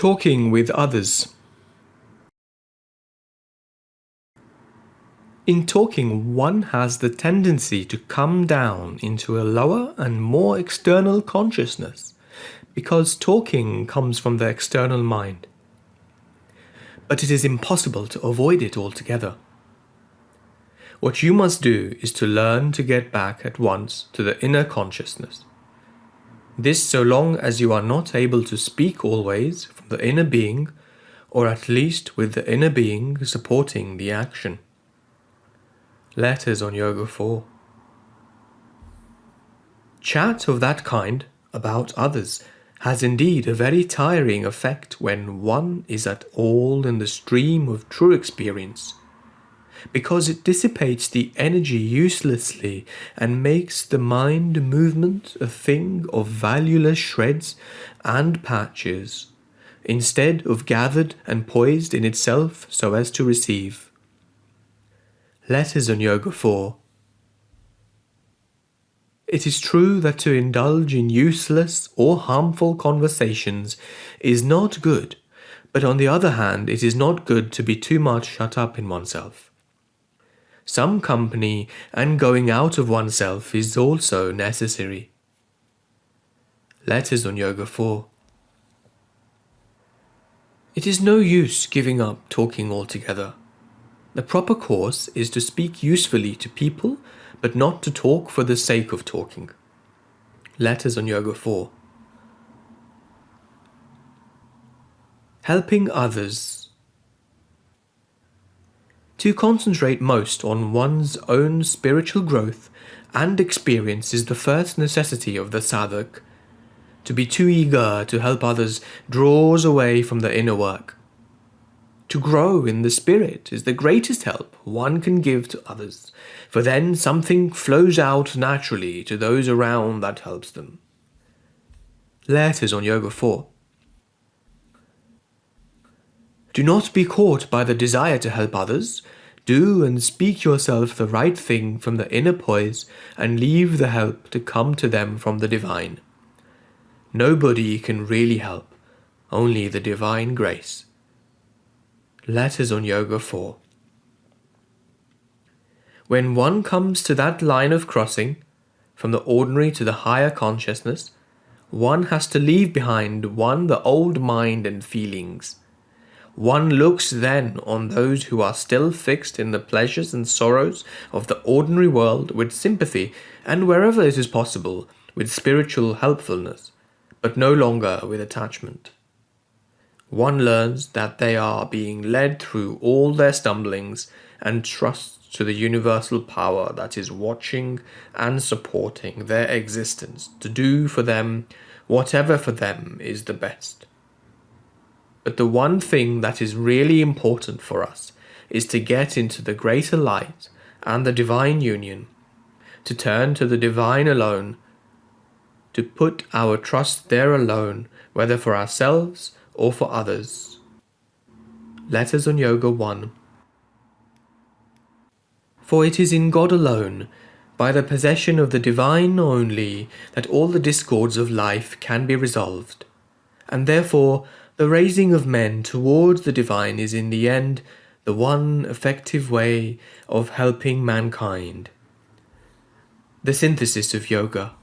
Talking with others. In talking, one has the tendency to come down into a lower and more external consciousness, because talking comes from the external mind. But it is impossible to avoid it altogether. What you must do is to learn to get back at once to the inner consciousness. This so long as you are not able to speak always from the inner being, or at least with the inner being supporting the action. Letters on Yoga 4. Chat of that kind, about others, has indeed a very tiring effect when one is at all in the stream of true experience, because it dissipates the energy uselessly and makes the mind movement a thing of valueless shreds and patches, instead of gathered and poised in itself so as to receive. Letters on Yoga 4. It is true that to indulge in useless or harmful conversations is not good, but on the other hand, it is not good to be too much shut up in oneself. Some company and going out of oneself is also necessary. Letters on Yoga 4. It is no use giving up talking altogether. The proper course is to speak usefully to people, but not to talk for the sake of talking. Letters on Yoga 4. Helping others. To concentrate most on one's own spiritual growth and experience is the first necessity of the sadhak. To be too eager to help others draws away from the inner work. To grow in the spirit is the greatest help one can give to others, for then something flows out naturally to those around that helps them. Letters on Yoga 4. Do not be caught by the desire to help others. Do and speak yourself the right thing from the inner poise and leave the help to come to them from the divine. Nobody can really help, only the divine grace. Letters on Yoga 4. When one comes to that line of crossing, from the ordinary to the higher consciousness, one has to leave behind the old mind and feelings. One looks then on those who are still fixed in the pleasures and sorrows of the ordinary world with sympathy and, wherever it is possible, with spiritual helpfulness, but no longer with attachment. One learns that they are being led through all their stumblings and trusts to the universal power that is watching and supporting their existence to do for them whatever for them is the best. But the one thing that is really important for us is to get into the greater light and the divine union, to turn to the divine alone, to put our trust there alone, whether for ourselves or for others. Letters on Yoga 1. For it is in God alone, by the possession of the divine only, that all the discords of life can be resolved, and therefore the raising of men towards the divine is in the end the one effective way of helping mankind. The synthesis of Yoga.